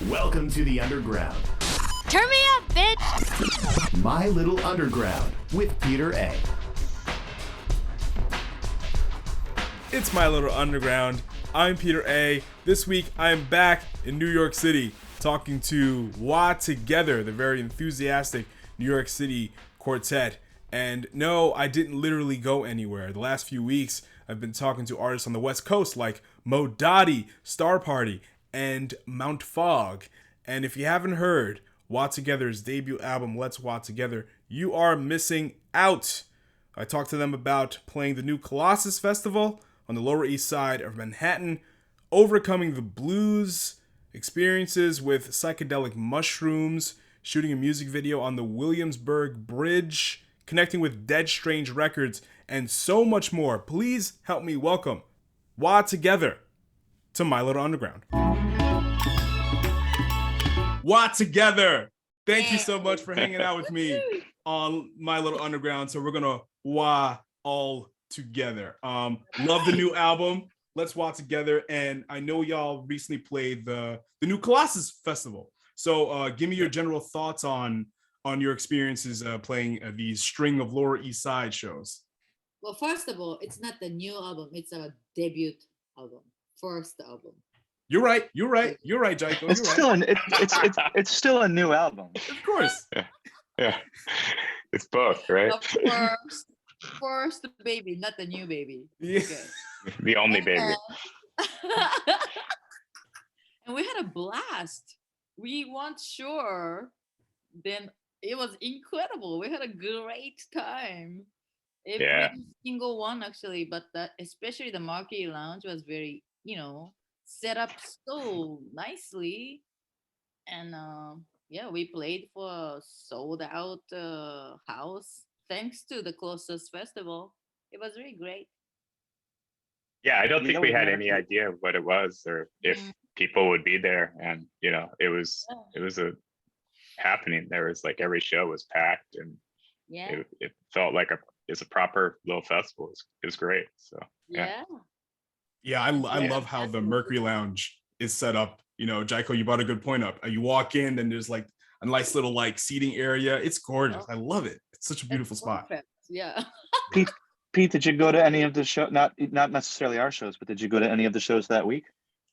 Welcome to the Underground. Turn me up, bitch! My Little Underground with Peter A. It's My Little Underground. I'm Peter A. This week I am back in New York City talking to Wah Together, the very enthusiastic New York City quartet. And no, I didn't literally go anywhere. The last few weeks I've been talking to artists on the West Coast like Mo Dottie, Star Party, and Mount Fog. And if you haven't heard Wah Together's debut album, Let's Wah Together, you are missing out. I talked to them about playing the new Colossus Festival on the Lower East Side of Manhattan, overcoming the blues experiences with psychedelic mushrooms, shooting a music video on the Williamsburg Bridge, connecting with Dedstrange Records, and so much more. Please help me welcome Wah Together to My Little Underground. Wah Together! Thank you so much for hanging out with me on My Little Underground. So we're gonna wah all together. Love the new album, Let's Wah Together, and I know y'all recently played the new Colossus Festival. So give me your general thoughts on your experiences playing these string of Lower East Side shows. Well, first of all, it's not the new album; it's a debut album, first album. You're right, Jaiko. It's still a new album. Of course. Yeah. It's both, right? The first baby, not the new baby. Yeah. Okay. The only baby. And we had a blast. We weren't sure. Then it was incredible. We had a great time. Every single one actually, but especially the Marquee Lounge was very, set up so nicely. And we played for a sold out house thanks to the Colossus Festival. It was really great. Yeah, I don't think we had any idea of what it was or if people would be there. And it was a happening. There was like every show was packed, and it felt like it's a proper little festival. It was great. So I love how the Mercury Lounge is set up. Jaiko, you brought a good point up. You walk in and there's like a nice little like seating area. It's gorgeous. I love it. It's such a beautiful spot. Yeah. Pete, did you go to any of the show? Not necessarily our shows, but did you go to any of the shows that week?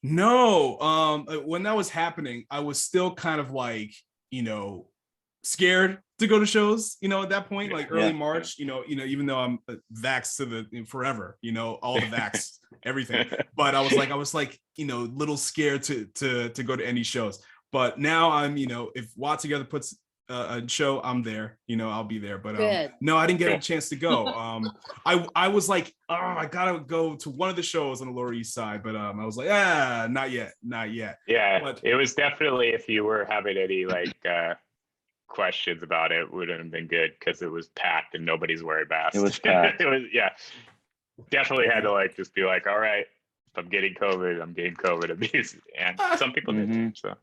No. When that was happening, I was still kind of like, scared to go to shows, at that point, like early March, even though I'm vaxxed to the forever, all the vax, everything. But I was like, little scared to go to any shows. But now I'm, if Wah Together puts a show, I'm there, I'll be there. But no, I didn't get a chance to go. I was like, oh, I gotta go to one of the shows on the Lower East Side, but I was like, not yet. Yeah, but it was definitely, if you were having any like questions about it, wouldn't have been good because it was packed and nobody's wearing masks. It was packed. It was definitely had to like just be like, all right, if I'm getting COVID, I'm getting COVID abuse, and some people did. So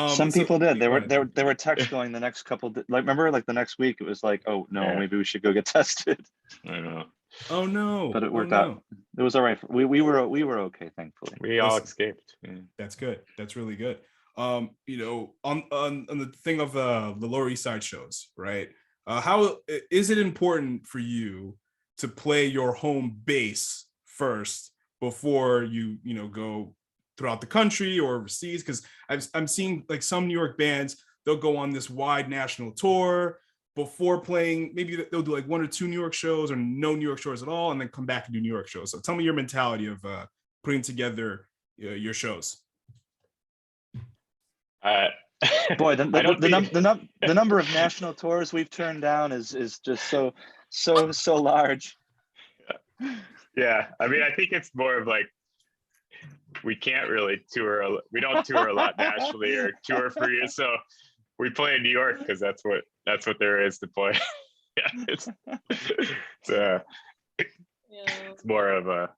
some people did. There were texts going the next couple. Like remember, like the next week, it was like, oh no, maybe we should go get tested. I know. Oh no! But it worked out. It was all right. We were okay, thankfully. We all escaped. Yeah. That's good. That's really good. On the thing of the Lower East Side shows, right? How is it important for you to play your home base first before you go throughout the country or overseas? Because I'm seeing like some New York bands, they'll go on this wide national tour before playing. Maybe they'll do like one or two New York shows or no New York shows at all, and then come back and do New York shows. So tell me your mentality of putting together your shows. Boy, the number of national tours we've turned down is just so large. Yeah, I mean, I think it's more of like we can't really tour. We don't tour a lot nationally or tour for you, so we play in New York because that's what there is to play. It's more of a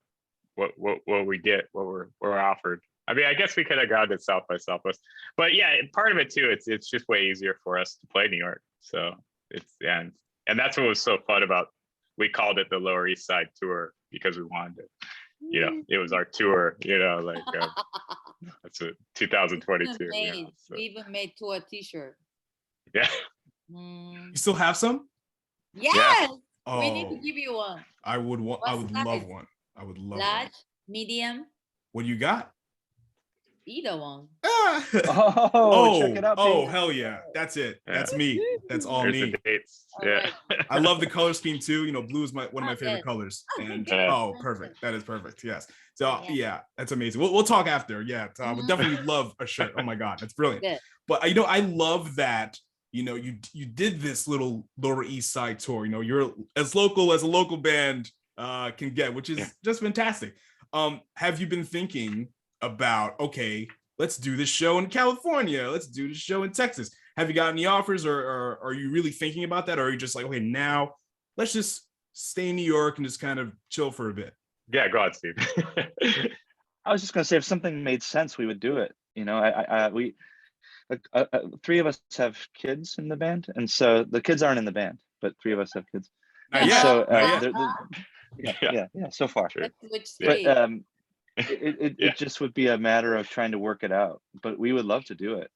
what we get, what we're offered. I mean, I guess we could have gone to South by Southwest, but part of it too, it's just way easier for us to play New York. So and that's what was so fun about. We called it the Lower East Side Tour because we wanted it. It was our tour. That's what 2022. We even made tour T-shirt. Yeah. You still have some? Yes. Oh, we need to give you one. I would want. I would size? love one. I would love Large, one. medium, What do you got? either one. Check it out, oh, Pete. hell yeah. That's it. That's me. That's all There's me. the dates. All Yeah. right. I love the color scheme too. You know, blue is one of my favorite yes. colors. And Yeah. perfect. That is perfect. Yes. So Yeah. yeah, that's amazing. We'll talk after. Yeah. Would definitely love a shirt. Oh my God, that's brilliant. Good. But you know, I love that. You know, you did this little Lower East Side tour. You know, you're as local as a local band can get, which is just fantastic. Have you been thinking about, okay, let's do this show in California, let's do this show in Texas? Have you got any offers, or are you really thinking about that? Or are you just like, okay, now let's just stay in New York and just kind of chill for a bit? Yeah, go on, Steve. I was just gonna say, if something made sense, we would do it. You know, we three of us have kids in the band, and so the kids aren't in the band, but three of us have kids. Not yet. So Yeah. so far. Sure. Which But three? it just would be a matter of trying to work it out. But we would love to do it.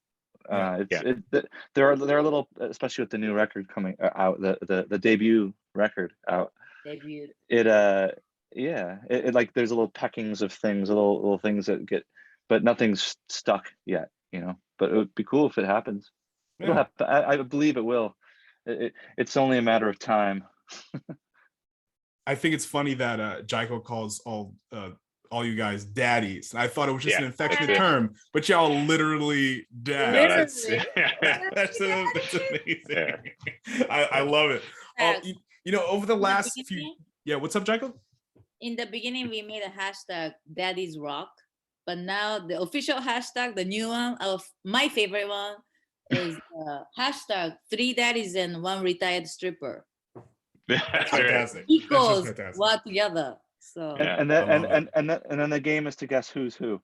There are little, especially with the new record coming out, the debut record out. Debut. It like there's little peckings of things, little things that get, but nothing's stuck yet, you know. But it would be cool if it happens. Yeah. It'll happen. I believe it will. It's only a matter of time. I think it's funny that Jaiko calls all you guys daddies. I thought it was just an affectionate term, but y'all literally dads. That's amazing. Yeah. I love it. You know, over the last few, what's up, Jaiko? In the beginning, we made a hashtag Daddy's Rock, but now the official hashtag, the new one, my favorite one, is hashtag 3 daddies and 1 retired stripper. That's Fantastic. Equals fantastic. what together. So And then the game is to guess who's who.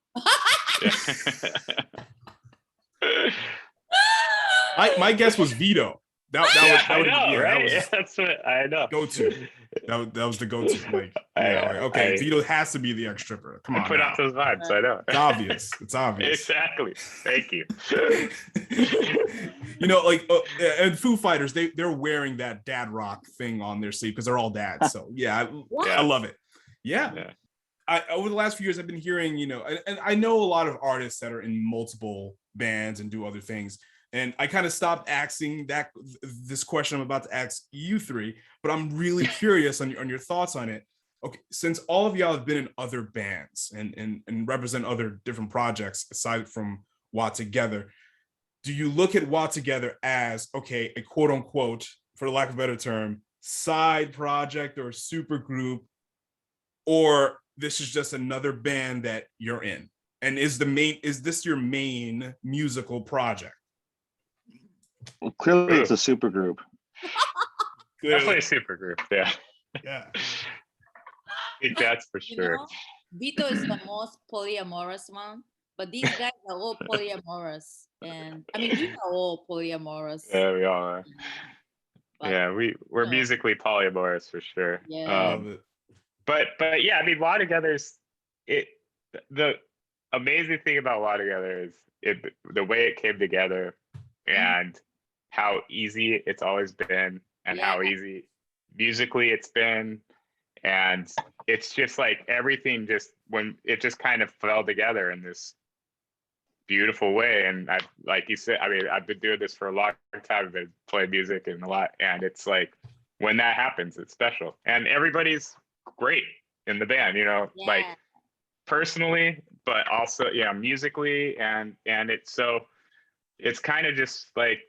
My guess was Vito. That was That's what I know. go-to. That was the go-to. Like, okay, Vito has to be the ex-stripper. Come on. Put out those vibes. I know. It's obvious. It's obvious. Exactly. Thank you. You know, like, and Foo Fighters, they're wearing that dad rock thing on their sleeve because they're all dads. So I love it. Yeah. Over the last few years, I've been hearing, you know, and I know a lot of artists that are in multiple bands and do other things. And I kind of stopped asking this question I'm about to ask you three, but I'm really curious on your thoughts on it. Okay, since all of y'all have been in other bands and represent other different projects aside from Wah Together, do you look at Wah Together as, okay, a quote unquote, for lack of a better term, side project or super group, or this is just another band that you're in? And is this your main musical project? Well, clearly it's a super group. Definitely a super group. Yeah. Yeah. I think that's for sure. know, Vito is the most polyamorous one, but these guys are all polyamorous. And I mean, we are all polyamorous. Yeah, we all are. But, Yeah, we're musically polyamorous for sure. Yeah. But yeah, I mean, Wah Together is it. The amazing thing about Wah Together is the way it came together, and how easy it's always been, and how easy musically it's been, and it's just like everything when it just kind of fell together in this beautiful way. And I, like you said, I mean, I've been doing this for a long time. I've been playing music and a lot, and it's like when that happens, it's special, and everybody's great in the band, you know, like personally, but also musically, and it's kind of just like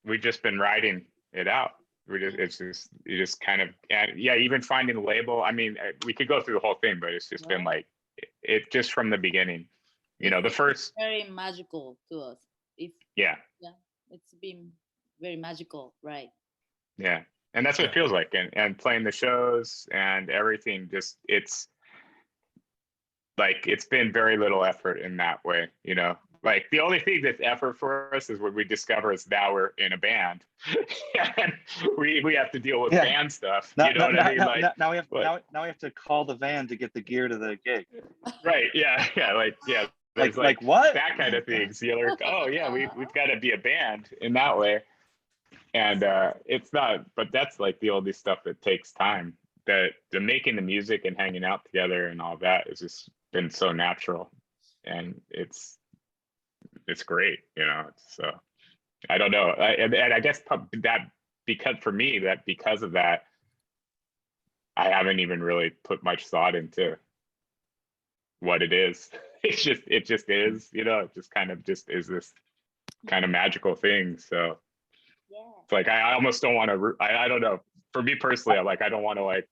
we've just been writing it out. You just kind of, even finding the label. I mean, we could go through the whole thing, but it's just been like it just from the beginning, you know, the first very magical to us. It's been very magical, right? Yeah, and that's what it feels like, and playing the shows and everything, just it's like it's been very little effort in that way, you know. Like the only thing that's effort for us is when we discover is now we're in a band, and we have to deal with band stuff. You know what I mean? Like now we have to call the van to get the gear to the gig. Right? Yeah. There's like what? that kind of things. You're like, oh yeah, we've got to be a band in that way, and it's not. But that's like the only stuff that takes time. The making the music and hanging out together and all that has just been so natural, and it's great, you know. So I don't know, and I guess that because of that, I haven't even really put much thought into what it is. It just is, you know. It just kind of just is this kind of magical thing. So it's like I almost don't want to. I don't know. For me personally, I'm like I don't want to like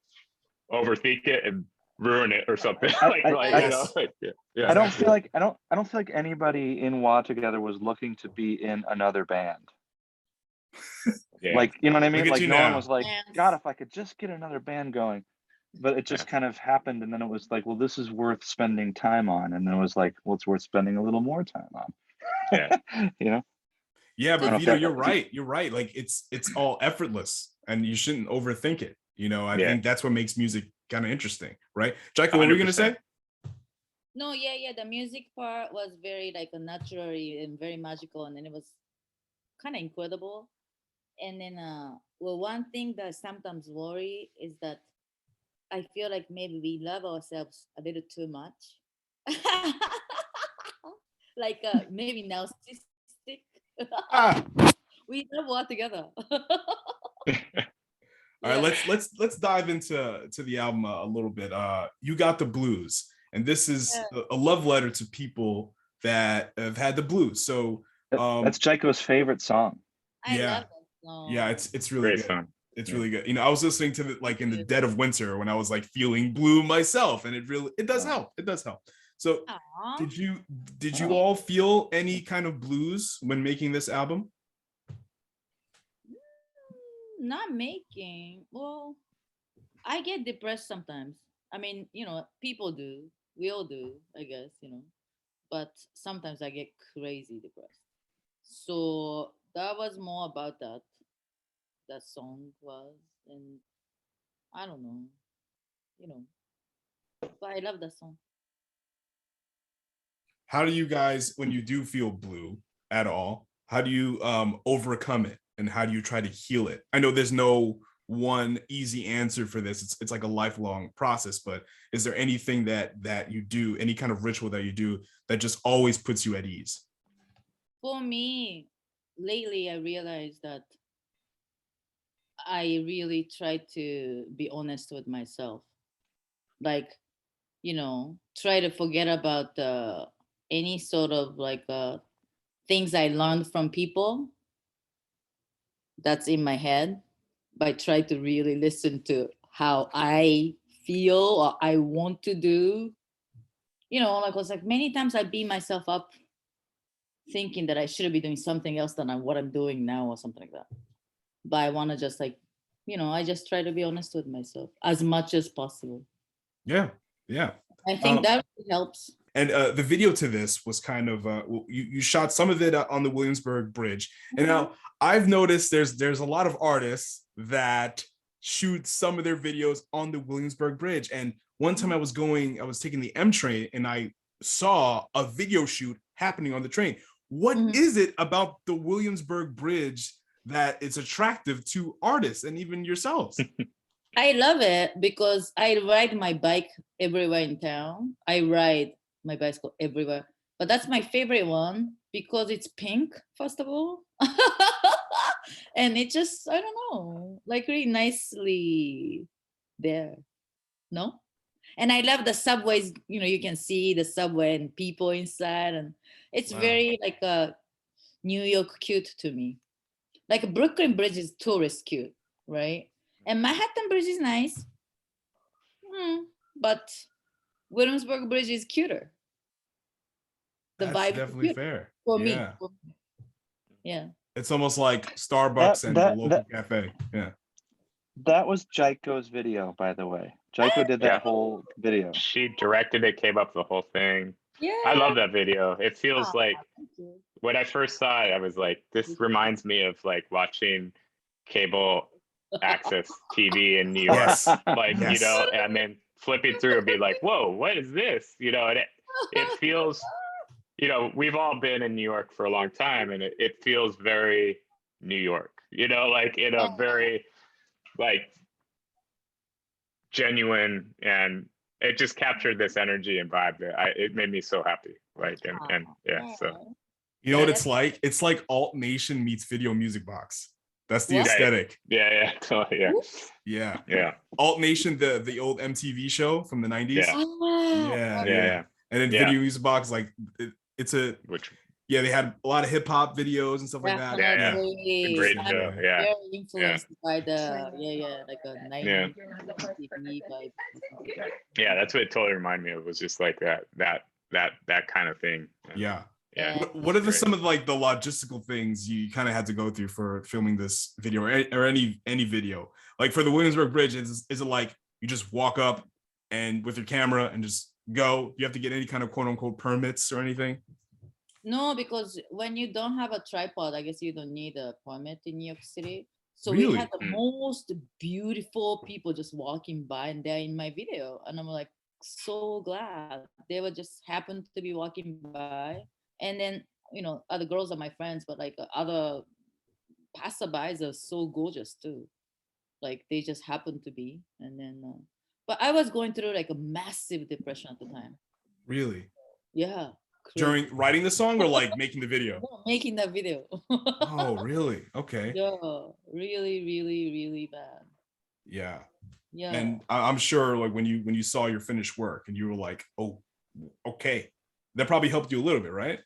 overthink it and ruin it or something. I don't feel like anybody in WA Together was looking to be in another band. Like, you know what I mean? Like no one was like, God, if I could just get another band going. But it just kind of happened, and then it was like, well, this is worth spending time on, and then it was like, well, it's worth spending a little more time on. You know? Yeah, but Vito, you're right. You're right. Like it's all effortless, and you shouldn't overthink it. You know, I think that's what makes music kind of interesting, right? Jaiko, what were you gonna say? No, yeah. The music part was very like a naturally and very magical, and then it was kind of incredible. And then, well, one thing that sometimes worry is that I feel like maybe we love ourselves a little too much, like maybe narcissistic. We love all together. All right, let's dive into the album a little bit. You Got the Blues, and this is a love letter to people that have had the blues. So that's Jaiko's favorite song. I love that song. Yeah, it's really great good. song. It's really good. You know, I was listening to it like in the dead of winter when I was like feeling blue myself, and it does help. It does help. So did you all feel any kind of blues when making this album? Not making. Well, I get depressed sometimes. I mean, you know, people do. We all do, I guess, you know. But sometimes I get crazy depressed. So that was more about that. That song was, and I don't know, you know. But I love that song. How do you guys, when you do feel blue at all, how do you overcome it, and how do you try to heal it? I know there's no one easy answer for this. It's like a lifelong process, but is there anything that you do, any kind of ritual that you do that just always puts you at ease? For me, lately I realized that I really try to be honest with myself. Like, you know, try to forget about any sort of like things I learned from people that's in my head, but try to really listen to how I feel or I want to do. You know, like I was like many times I beat myself up thinking that I should be doing something else than what I'm doing now or something like that. But I want to just like, you know, I just try to be honest with myself as much as possible. Yeah. I think that really helps. And the video to this was kind of you shot some of it on the Williamsburg Bridge. And now I've noticed there's a lot of artists that shoot some of their videos on the Williamsburg Bridge. And one time I was taking the M train, and I saw a video shoot happening on the train. What is it about the Williamsburg Bridge that it's attractive to artists and even yourselves? I love it because I ride my bike everywhere in town. I ride my bicycle everywhere, but that's my favorite one because it's pink, first of all. And it just, I don't know, like really nicely there. No? And I love the subways, you know, you can see the subway and people inside, and it's very like a New York cute to me. Like Brooklyn Bridge is tourist cute, right? And Manhattan Bridge is nice, but Williamsburg Bridge is cuter. The That's vibe definitely fair for me. Yeah. It's almost like Starbucks and the local cafe. Yeah. That was Jaiko's video, by the way. Jaiko did that whole video. She directed it, came up with the whole thing. Yeah. I love that video. It feels Oh, like thank you. when I first saw it, I was like, this reminds me of like watching cable access TV in New York, Yes. like, you Yes. know, and then flipping through and be like, whoa, what is this? You know, and it feels, you know, we've all been in New York for a long time, and it feels very New York, you know, like in a very like genuine, and it just captured this energy and vibe that it made me so happy. Like, and yeah, so. You know what it's like? It's like Alt Nation meets Video Music Box. That's the What? aesthetic. Yeah, totally, Yeah. Alt Nation, the old MTV show from the 90s. Yeah. Yeah. And then Video Music Box, like it's a which they had a lot of hip hop videos and stuff like that. It's a great show. Yeah. Very influenced by the like a 90s TV vibe. Yeah, that's what it totally reminded me of. Was just like that kind of thing. Yeah. Yeah. What are some of like the logistical things you kind of had to go through for filming this video or any video? Like for the Williamsburg Bridge, is it like you just walk up and with your camera and just go? You have to get any kind of quote unquote permits or anything? No, because when you don't have a tripod, I guess you don't need a permit in New York City. So Really? we had the most beautiful people just walking by, and they're in my video, and I'm like so glad they were just happened to be walking by. And then, you know, other girls are my friends, but like other passerbys are so gorgeous too. Like they just happened to be. And then, but I was going through like a massive depression at the time. Really? Yeah. Crazy. During writing the song or like making the video? No, making that video. Oh, really? Okay. Yeah. Really, really, really bad. Yeah. Yeah. And I'm sure like when you saw your finished work and you were like, oh, okay. That probably helped you a little bit, right?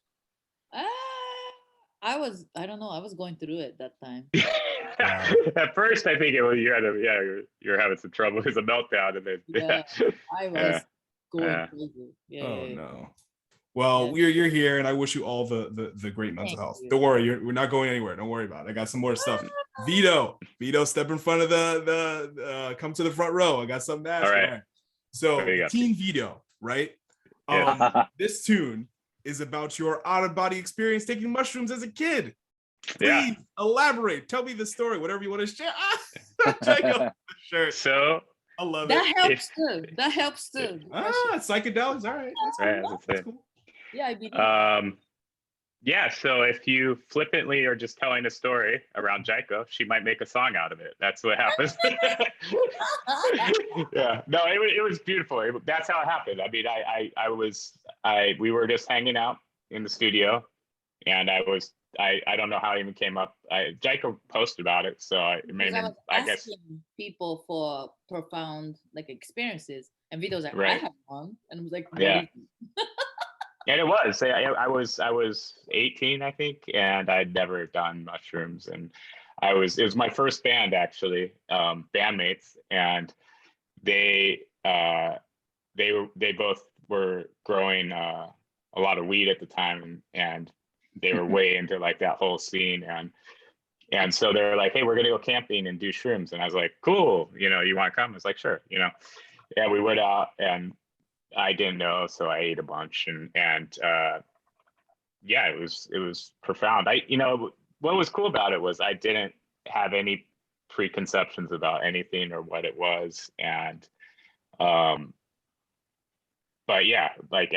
I don't know. I was going through it that time. At first, I think it was you're having some trouble. It was a meltdown, and then I was going crazy. No. Well, you're here, and I wish you all the great mental health. Don't worry, we're not going anywhere. Don't worry about it. I got some more stuff. Vito, step in front of the come to the front row. I got something to ask. All right. So, Teen Vito, right? This tune is about your out-of-body experience taking mushrooms as a kid. Please elaborate. Tell me the story, whatever you want to share. Check out the shirt. So I love that it. Helps too. That helps too. Psychedelics. All right. That's cool. Yeah, I believe. So if you flippantly are just telling a story around Jaiko, she might make a song out of it. That's what happens. No, it was beautiful. That's how it happened. I mean, we were just hanging out in the studio, and I don't know how it even came up. Jaiko posted about it, so I guess people for profound like experiences, and videos like right. I have one, and I was like, And it was. I was 18, I think, and I'd never done mushrooms, and it was my first band actually, bandmates, and they both were growing a lot of weed at the time, and they were way into like that whole scene, and so they're like, hey, we're gonna go camping and do shrooms, and I was like, cool, you want to come? I was like, sure, Yeah, we went out, and I didn't know, so I ate a bunch, and it was profound. What was cool about it was I didn't have any preconceptions about anything or what it was, and but yeah, like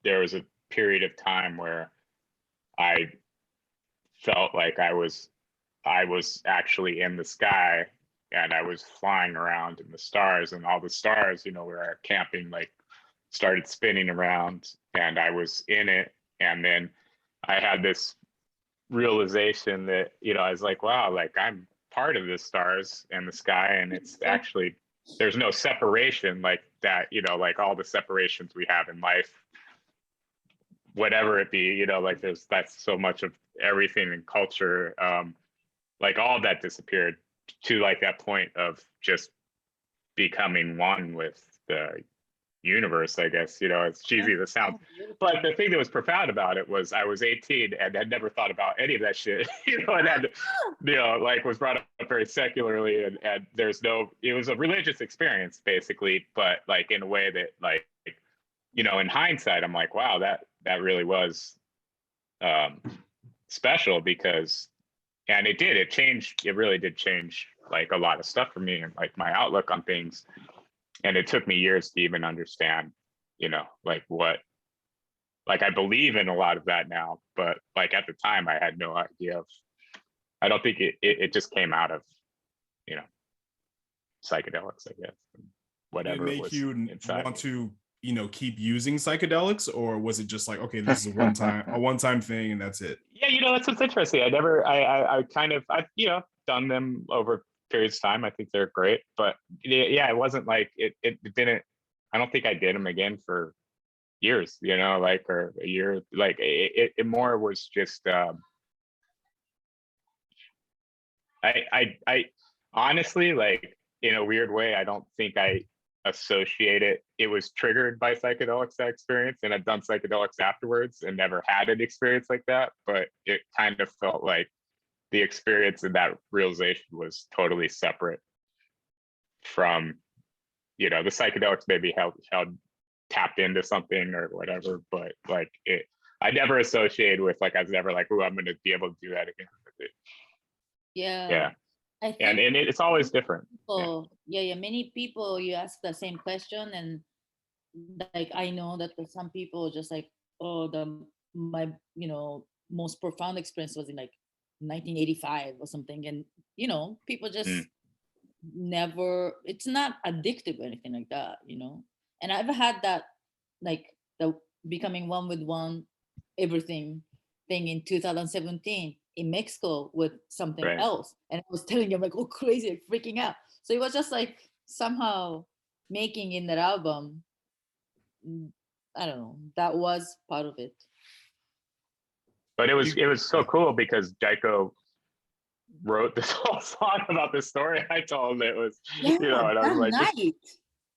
there was a period of time where I felt like I was actually in the sky, and I was flying around in the stars, and all the stars, we were camping, like started spinning around, and I was in it. And then I had this realization that, I was like, wow, like I'm part of the stars and the sky, and it's actually, there's no separation like that, like all the separations we have in life, whatever it be, like that's so much of everything in culture, like all that disappeared to like that point of just becoming one with the universe, I guess. It's cheesy as it sounds, but the thing that was profound about it was I was 18 and had never thought about any of that shit, and had, like was brought up very secularly, and it was a religious experience basically, but like in a way that like you know, in hindsight, I'm like, wow, that really was special, because, and it really did change like a lot of stuff for me, and like my outlook on things. And it took me years to even understand, you know, like what, like I believe in a lot of that now, but like at the time I had no idea of, I don't think it just came out of, you know, psychedelics, I guess, whatever Did it it make was you inside want me. to, you know, keep using psychedelics, or was it just like, okay, this is a one-time thing and that's it? Yeah, you know, that's what's interesting. I kind of, I've, you know, done them over periods of time. I think they're great, but yeah, it wasn't like it didn't, I don't think I did them again for years, you know, like, or a year, like it more was just, I honestly, like, in a weird way, I don't think I associate it. It was triggered by psychedelics, that experience, and I've done psychedelics afterwards and never had an experience like that. But it kind of felt like the experience and that realization was totally separate from, you know, the psychedelics maybe held tapped into something or whatever, but like I never associated with, like, I was never like, oh, I'm gonna be able to do that again. Yeah. I And think it's always different. people, many people, you ask the same question, and like I know that some people just like, oh, my most profound experience was in like 1985 or something, and people just Mm, never, it's not addictive or anything like that, and I've had that, like the becoming one with one everything thing in 2017 in Mexico with something right. else, and I was telling him like, oh, crazy, like, freaking out. So it was just like somehow making in that album, I don't know, that was part of it. But it was so cool because Jaiko wrote this whole song about the story I told him. It was, Yeah, you know, and I was that like, night I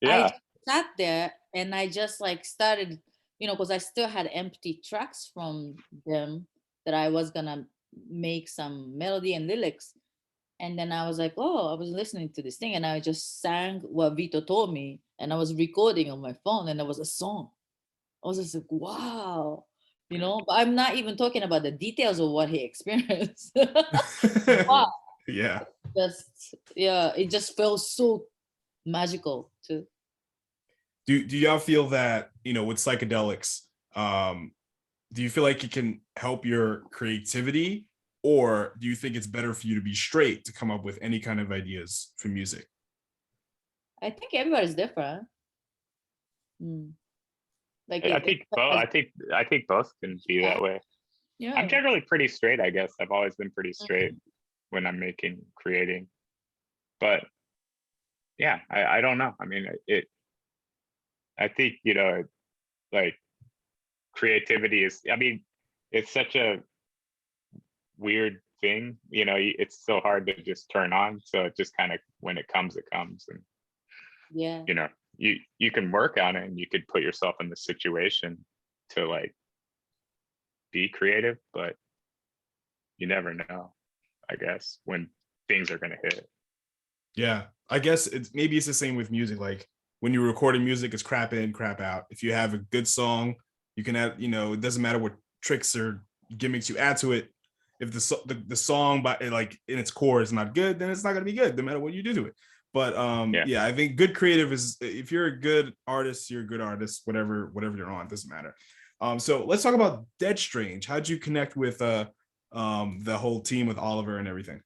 yeah, just sat there and I just like started, because I still had empty tracks from them that I was gonna make some melody and lyrics. And then I was like, oh, I was listening to this thing and I just sang what Vito told me, and I was recording on my phone, and there was a song. I was just like, wow, but I'm not even talking about the details of what he experienced. But Yeah. just, yeah, it just felt so magical too. Do y'all feel that, with psychedelics, do you feel like it can help your creativity, or do you think it's better for you to be straight to come up with any kind of ideas for music? I think everybody's different. Like I think both. I think both can be that way. yeah. I'm generally pretty straight, I guess. I've always been pretty straight when I'm creating. But yeah, I don't know. I mean, I think, like, creativity is, I mean, it's such a weird thing, it's so hard to just turn on. So it just kind of, when it comes, it comes. And, Yeah. You can work on it and you could put yourself in the situation to like be creative, but you never know, I guess, when things are going to hit. Yeah, I guess maybe it's the same with music. Like when you're recording music, it's crap in, crap out. If you have a good song, you can add, it doesn't matter what tricks or gimmicks you add to it. If the song by like in its core is not good, then it's not going to be good no matter what you do to it. But yeah, I think good creative is, if you're a good artist, you're a good artist, whatever you're on, doesn't matter. So let's talk about Dedstrange. How'd you connect with the whole team, with Oliver and everything?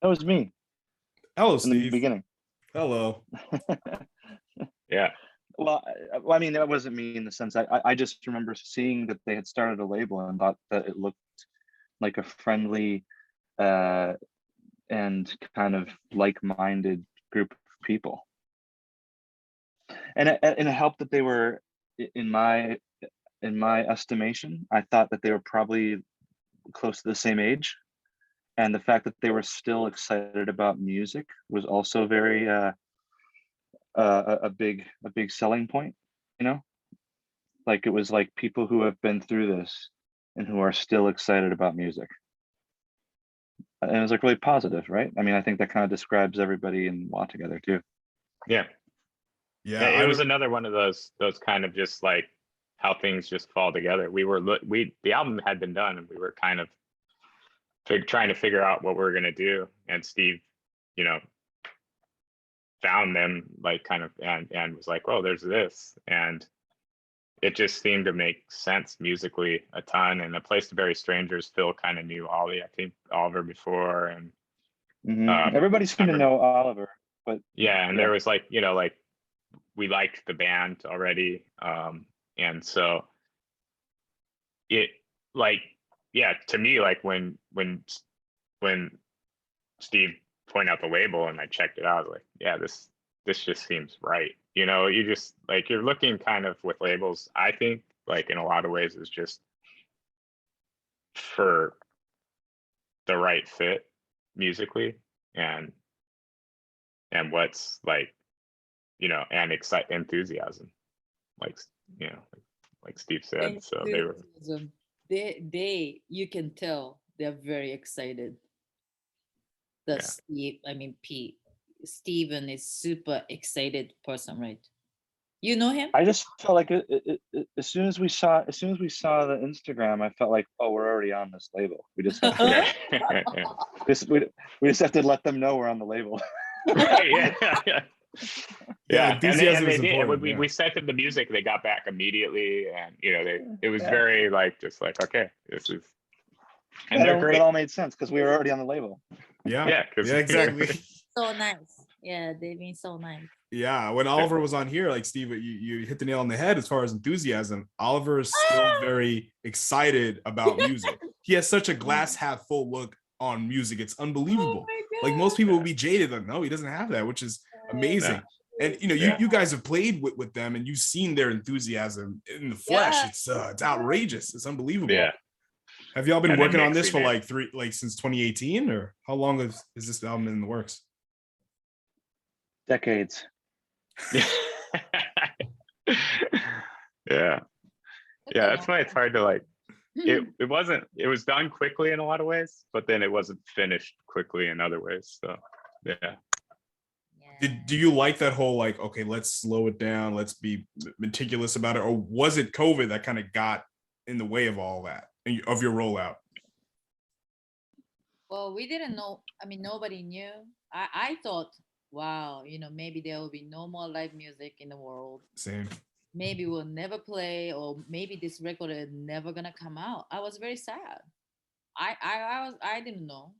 That was me. Hello, in Steve. the beginning. Hello. Yeah. Well, I mean, that wasn't me in the sense. I just remember seeing that they had started a label and thought that it looked like a friendly and kind of like-minded group of people, and it helped that they were, in my estimation, I thought that they were probably close to the same age, and the fact that they were still excited about music was also very a big selling point. Like, it was like people who have been through this and who are still excited about music. And it was like really positive, right? I mean, I think that kind of describes everybody in WA Together too. Yeah. Yeah, It was another one of those kind of just like how things just fall together. The album had been done, and we were kind of trying to figure out what we were gonna do. And Steve, you know, found them like kind of and was like, "Well, there's this," and it just seemed to make sense musically a ton. And A Place to Bury Strangers, Phil kind of knew Ollie, I think Oliver before, and everybody seemed to know Oliver, but yeah, and there was like, you know, like we liked the band already, and so it like, yeah, to me, like when Steve pointed out the label and I checked it out, I was like, yeah, this just seems right. You know, you just like, you're looking kind of with labels, I think, like in a lot of ways, is just for the right fit musically, and what's like, you know, and enthusiasm, like, you know, like Steve said. So they were, they you can tell they're very excited. Pete, Steven is super excited person, right? You know him? I just felt like as soon as we saw the Instagram, I felt like, oh, we're already on this label. We just have to, we just have to let them know we're on the label. right, yeah. Enthusiasm And is they did. important. We sent them the music, they got back immediately, and you know, it was very like, just like, okay, this is, and they're great. It all made sense because we were already on the label. Yeah, exactly. So nice. Yeah, they've been so nice. Yeah, when Oliver was on here, like Steve, you hit the nail on the head as far as enthusiasm. Oliver is still very excited about music. He has such a glass half full look on music. It's unbelievable. Like most people would be jaded, like, no, he doesn't have that, which is amazing. And you know, you guys have played with them, and you've seen their enthusiasm in the flesh. It's outrageous. It's unbelievable. Yeah. Have y'all been working on this for since 2018, or how long is this album in the works? Decades. Yeah, that's why it's hard to like, it was done quickly in a lot of ways, but then it wasn't finished quickly in other ways. So do you like that whole like, okay, let's slow it down, let's be meticulous about it, or was it COVID that kind of got in the way of all that, of your rollout? Well, we didn't know. I mean, nobody knew. I thought, wow, you know, maybe there will be no more live music in the world. Same. Maybe we'll never play, or maybe this record is never gonna come out. I was very sad. I didn't know.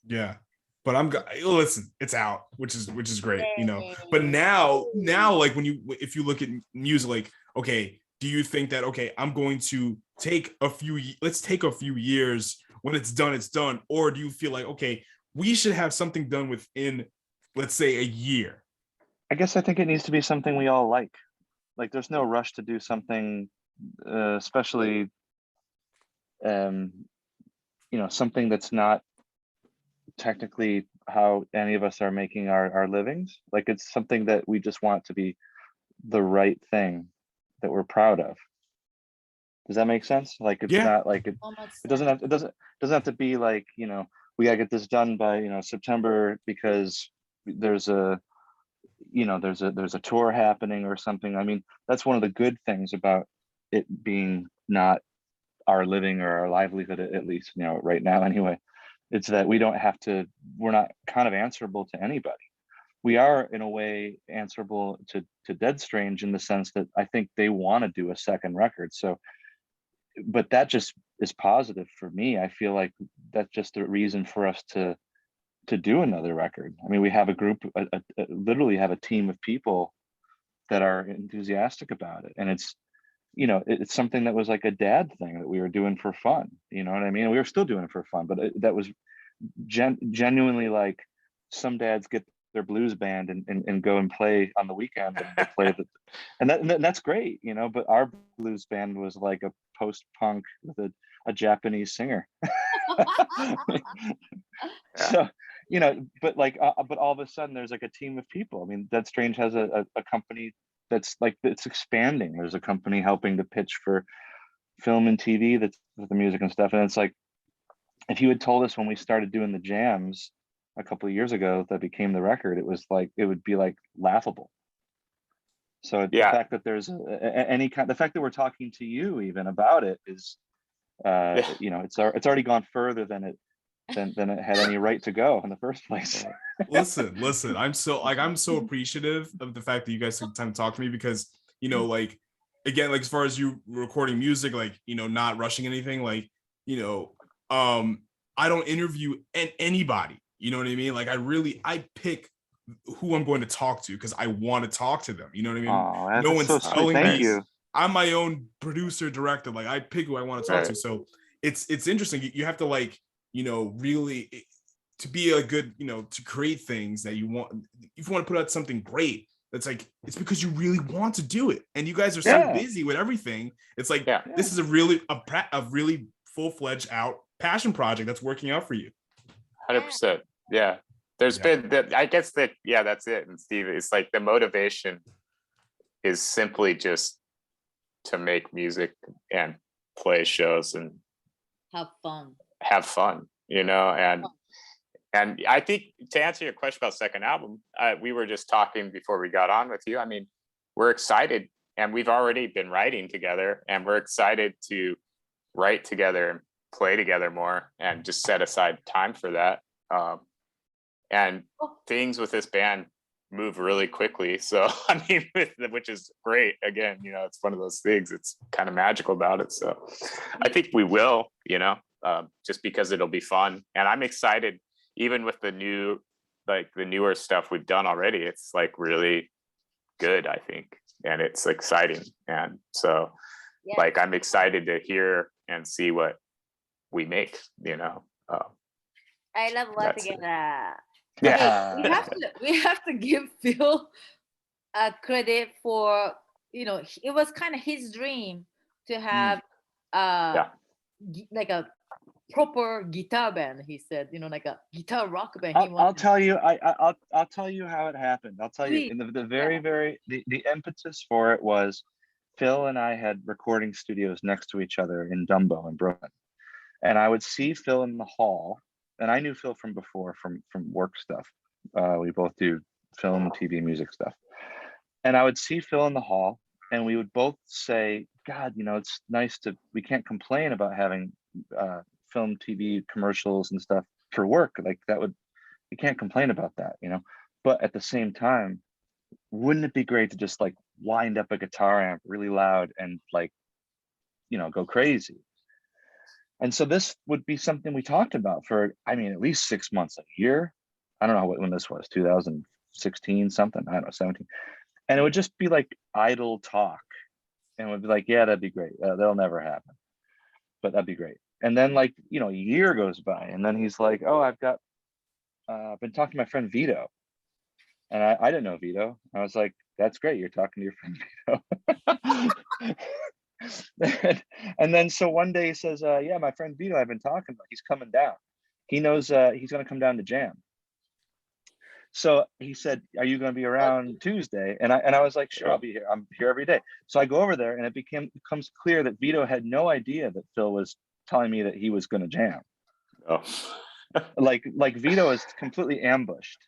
Yeah, but listen, it's out, which is great, you know. But now, like if you look at music, like, okay, do you think that, okay, I'm going to let's take a few years, when it's done, or do you feel like, okay, we should have something done within, let's say, a year? I guess I think it needs to be something we all like. Like, there's no rush to do something, especially, you know, something that's not technically how any of us are making our livings. Like, it's something that we just want to be the right thing that we're proud of. Does that make sense? Like, it's not like it doesn't have to be like, you know, we gotta get this done by, you know, September because there's a tour happening or something. I mean, that's one of the good things about it being not our living or our livelihood, at least, you know, right now anyway. It's that we're not kind of answerable to anybody. We are, in a way, answerable to Dedstrange in the sense that I think they want to do a second record. So, but that just is positive for me. I feel like that's just a reason for us to do another record. I mean, we have a group, literally have a team of people that are enthusiastic about it. And it's, you know, it's something that was like a dad thing that we were doing for fun. You know what I mean? We were still doing it for fun, but that was genuinely like, some dads get their blues band and go and play on the weekend and play and that's great, you know, but our blues band was like a post-punk with a Japanese singer. So, you know, but like, but all of a sudden there's like a team of people. I mean, Dedstrange has a company that's like, it's expanding. There's a company helping to pitch for film and TV that's with the music and stuff. And it's like, if you had told us when we started doing the jams a couple of years ago that became the record, it was like, it would be like laughable. So the fact that there's the fact that we're talking to you even about it is, you know, it's already gone further than it had any right to go in the first place. listen, I'm so appreciative of the fact that you guys took time to talk to me, because, you know, like, again, like, as far as you recording music, like, you know, not rushing anything, like, you know, I don't interview anybody, you know what I mean? Like, I pick who I'm going to talk to because I want to talk to them, you know what I mean? Oh, No one's so telling Thank me. you. I'm my own producer, director. Like, I pick who I want to talk to. So it's interesting. You have to, like, you know, really, to be a good, you know, to create things that you want. If you want to put out something great, it's like, it's because you really want to do it, and you guys are so busy with everything. It's like, this is a really full-fledged out passion project that's working out for you. 100%. Yeah. There's been that, I guess that, that's it. And Steve, it's like the motivation is simply just to make music and play shows and have fun, you know. And I think, to answer your question about second album, we were just talking before we got on with you. I mean, we're excited, and we've already been writing together, and we're excited to write together and play together more, and just set aside time for that. And things with this band move really quickly. So, I mean, which is great. Again, you know, it's one of those things, it's kind of magical about it. So I think we will, you know, just because it'll be fun. And I'm excited, even with the newer stuff we've done already. It's like really good, I think. And it's exciting. And so like, I'm excited to hear and see what we make, you know. I love together. Yeah. We have to give Phil credit for, you know, it was kind of his dream to have like a proper guitar band. He said, you know, like a guitar rock band. I'll tell you, I'll tell you how it happened. I'll tell you, in the impetus for it was, Phil and I had recording studios next to each other in Dumbo in Brooklyn, and I would see Phil in the hall. And I knew Phil from before, from work stuff. We both do film, TV, music stuff. And I would see Phil in the hall, and we would both say, God, you know, it's nice we can't complain about having film, TV commercials and stuff for work. Like, we can't complain about that, you know. But at the same time, wouldn't it be great to just like wind up a guitar amp really loud and, like, you know, go crazy? And so this would be something we talked about for, I mean, at least 6 months, a year. I don't know when this was, 2016, something, I don't know, 17. And it would just be like idle talk. And it would be like, yeah, that'd be great. That'll never happen, but that'd be great. And then, like, you know, a year goes by, and then he's like, oh, I've been talking to my friend Vito. And I didn't know Vito. I was like, that's great, you're talking to your friend Vito. And then so one day he says, yeah, my friend Vito I've been talking about, he's coming down. He knows he's going to come down to jam. So he said, are you going to be around Tuesday? And I was like, sure, I'll be here. I'm here every day. So I go over there, and it becomes clear that Vito had no idea that Phil was telling me that he was going to jam. Oh. like Vito is completely ambushed.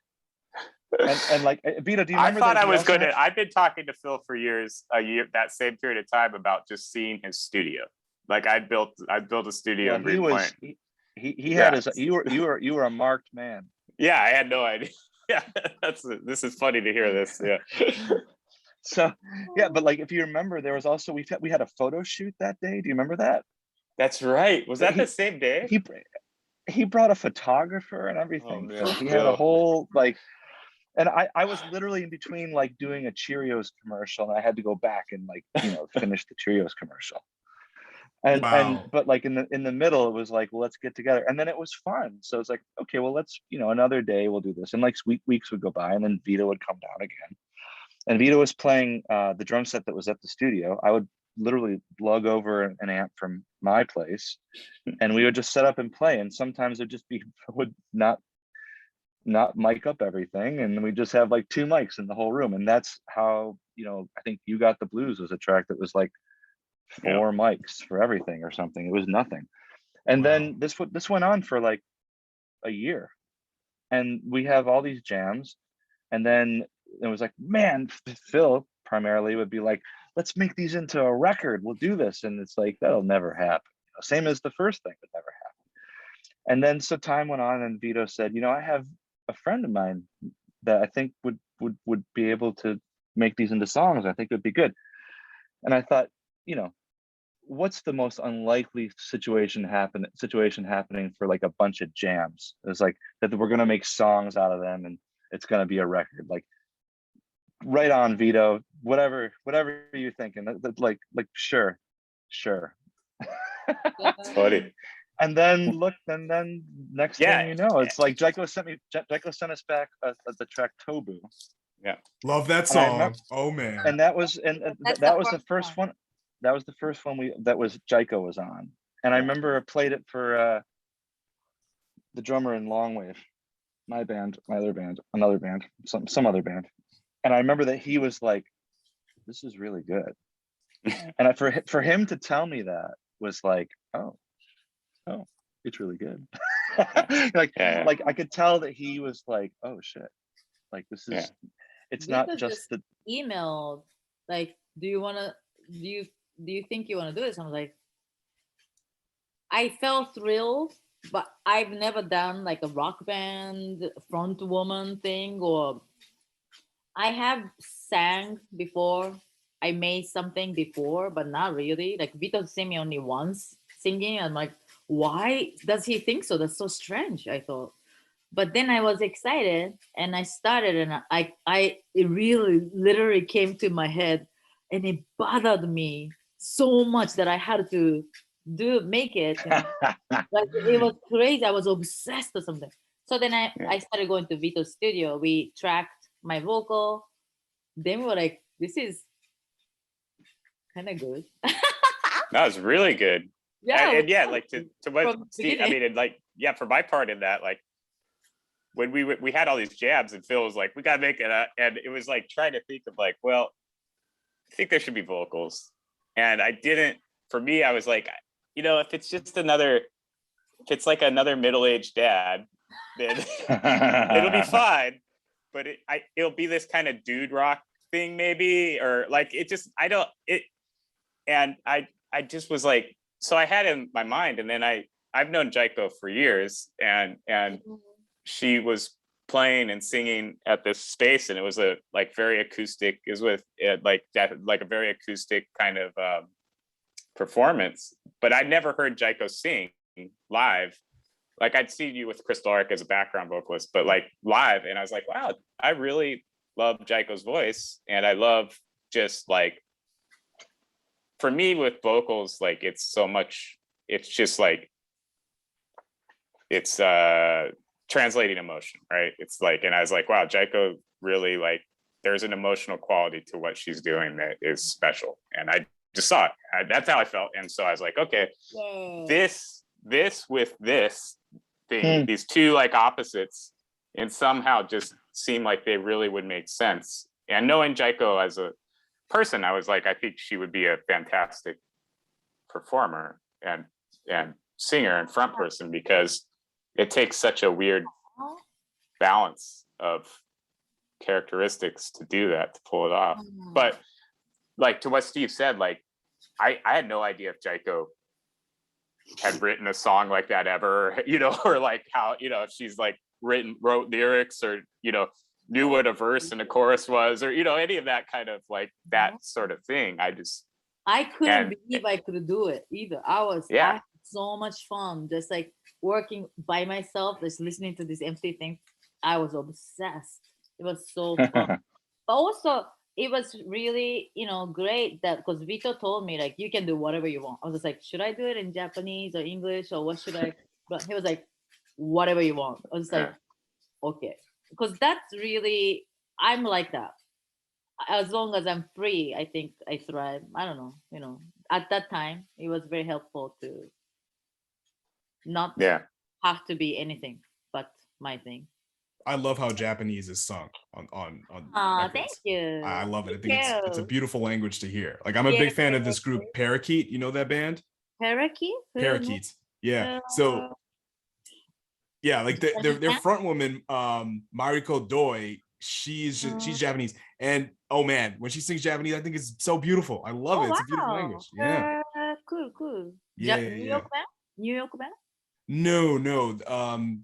And like, Vito, do you remember? I thought I was good at. I've been talking to Phil for years, that same period of time, about just seeing his studio. Like, I built a studio in Greenpoint. He had his. You were a marked man. Yeah, I had no idea. Yeah, this is funny to hear this. Yeah. So yeah, but like, if you remember, there was also we had a photo shoot that day. Do you remember that? That's right. Was that the same day? He brought a photographer and everything. Oh, So man. he had a whole, like. And I was literally in between, like, doing a Cheerios commercial, and I had to go back and, like, you know, finish the Cheerios commercial. But like in the middle, it was like, well, let's get together. And then it was fun. So it's like, okay, well, let's, you know, another day we'll do this. And like weeks would go by, and then Vito would come down again. And Vito was playing the drum set that was at the studio. I would literally lug over an amp from my place, and we would just set up and play. And sometimes it would not mic up everything, and we just have like 2 mics in the whole room. And that's how, you know, I think You Got the Blues was a track that was like 4 mics for everything or something. It was nothing. And then this went on for like a year, and we have all these jams, and then it was like, man, Phil primarily would be like, let's make these into a record, we'll do this, and it's like, that'll never happen. Same as the first thing would never happen. And then so time went on, and Vito said, I have a friend of mine that I think would be able to make these into songs. I think it would be good. And I thought, what's the most unlikely situation happening for like a bunch of jams? It's like that we're gonna make songs out of them, and it's gonna be a record. Like, right on, Vito. Whatever you're thinking. Like sure. It's funny. And then next thing you know, it's like Jaiko sent us back the track Tobu. Yeah, love that song. Oh man. And that was the first one. That was the first one that was Jaiko was on. And I remember I played it for the drummer in Longwave, my band, my other band, another band, some other band. And I remember that he was like, this is really good. And for him to tell me that was like, oh, it's really good. like I could tell that he was like, oh shit, like this is it's not just the email, like, do you think you want to do this? I was like, I felt thrilled, but I've never done like a rock band front woman thing, or I have sang before. I made something before, but not really. Like, Vito sent me only once singing. I'm like, why does he think so? That's so strange, I thought. But then I was excited and I started, and it really literally came to my head, and it bothered me so much that I had to make it. Like, it was crazy. I was obsessed or something. So then I started going to Vito's studio. We tracked my vocal. Then we were like, this is kind of good. That was really good. Yeah. And yeah, like to what Steve, I mean, and like, yeah, for my part in that, like, when we had all these jabs, and Phil was like, we gotta make it, and it was like trying to think of like, well, I think there should be vocals. And I didn't, for me, I was like, if it's like another middle-aged dad, then it'll be fine. But it'll be this kind of dude rock thing maybe, or like, and I just was like, so I had it in my mind, and then I've known Jaiko for years, and she was playing and singing at this space, and it was a like very acoustic, it was with like a very acoustic kind of performance. But I'd never heard Jaiko sing live. Like, I'd seen you with Crystal Arc as a background vocalist, but like live, and I was like, wow, I really love Jaiko's voice. And I love just like, for me with vocals, like, it's so much, it's just like, it's translating emotion, right? It's like, and I was like, wow, Jaiko really, like, there's an emotional quality to what she's doing that is special. And I just saw it. That's how I felt. And so I was like, okay, this with this thing, these two like opposites, and somehow just seem like they really would make sense. And knowing Jaiko as a person, I was like, I think she would be a fantastic performer and singer and front person, because it takes such a weird balance of characteristics to do that, to pull it off. But like, to what Steve said, like, I had no idea if Jaiko had written a song like that ever, or like how, if she's like wrote lyrics, or, knew what a verse and a chorus was, or, any of that kind of like that sort of thing. I couldn't believe I could do it either. I had so much fun just like working by myself, just listening to this empty thing. I was obsessed. It was so fun. But also, it was really, great that, because Vito told me, like, you can do whatever you want. I was just like, should I do it in Japanese or English, or what should I? But he was like, whatever you want. I was like, okay. Because that's really, I'm like that. As long as I'm free, I think I thrive. I don't know, at that time, it was very helpful to not have to be anything but my thing. I love how Japanese is sung on thank you. I love it. I think it's a beautiful language to hear. Like, I'm a big fan of this group Parakeet. You know that band? Parakeet? Parakeet. Yeah. So Yeah, like their front woman, Mariko Doi, she's Japanese, and oh man, when she sings Japanese, I think it's so beautiful. I love it. It's a beautiful language. Yeah. Cool. Yeah, New York band? New York band? No.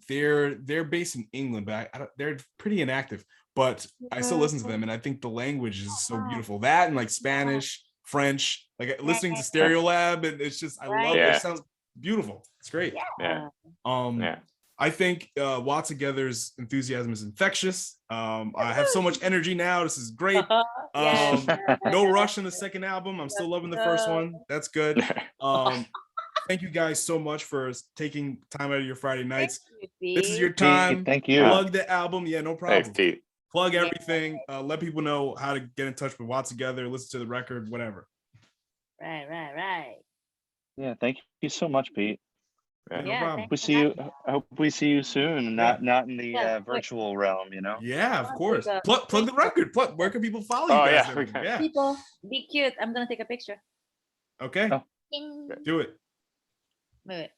They're based in England, but they're pretty inactive. But I still listen to them, and I think the language is so beautiful. That and like Spanish, French, like listening to Stereo Lab, and it's just I love it. It sounds beautiful. It's great. Yeah. I think Watt Together's enthusiasm is infectious. I have so much energy now. This is great. No rush in the second album. I'm still loving the first one. That's good. Thank you guys so much for taking time out of your Friday nights. This is your time. Thank you. Plug the album. Yeah, no problem. Thanks, Pete. Plug everything. Let people know how to get in touch with Watt Together, listen to the record, whatever. Right. Yeah, thank you so much, Pete. Yeah, no problem. I hope we see you soon, not in the virtual realm, you know. Yeah, of course. Plug the record. Where can people follow you guys? Yeah. People, be cute. I'm gonna take a picture. Okay. Do it. Move it.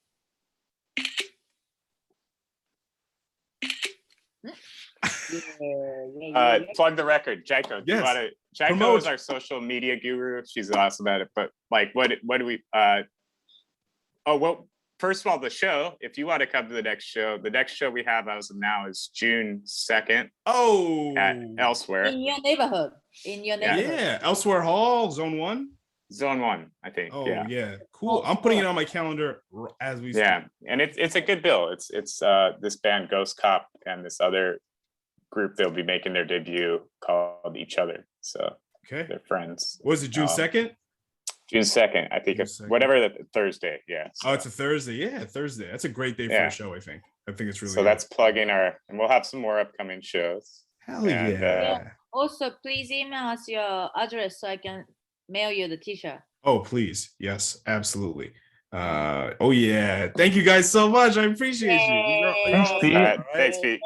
Plug the record, Jaiko. Yes. Jaiko is our social media guru. She's awesome at it. But like, what do we? First of all, the show. If you want to come to the next show we have as of now is June 2nd. Oh, at Elsewhere. In your neighborhood. Yeah, Elsewhere Hall, Zone 1. Zone 1, I think. Oh yeah, cool. I'm putting it on my calendar as we speak. Yeah, and it's a good bill. It's this band Ghost Cop and this other group, they'll be making their debut called Each Other. So they're friends. Was it June 2nd? June 2nd, I think. It's whatever the Thursday. Yeah. So. Oh, it's a Thursday. Yeah, Thursday. That's a great day for a show. I think it's really. So that's plugging and we'll have some more upcoming shows. Hell yeah. Also, please email us your address so I can mail you the t-shirt. Oh, please. Yes, absolutely. Oh yeah. Thank you guys so much. I appreciate you. Thanks, Pete. Thanks, Pete.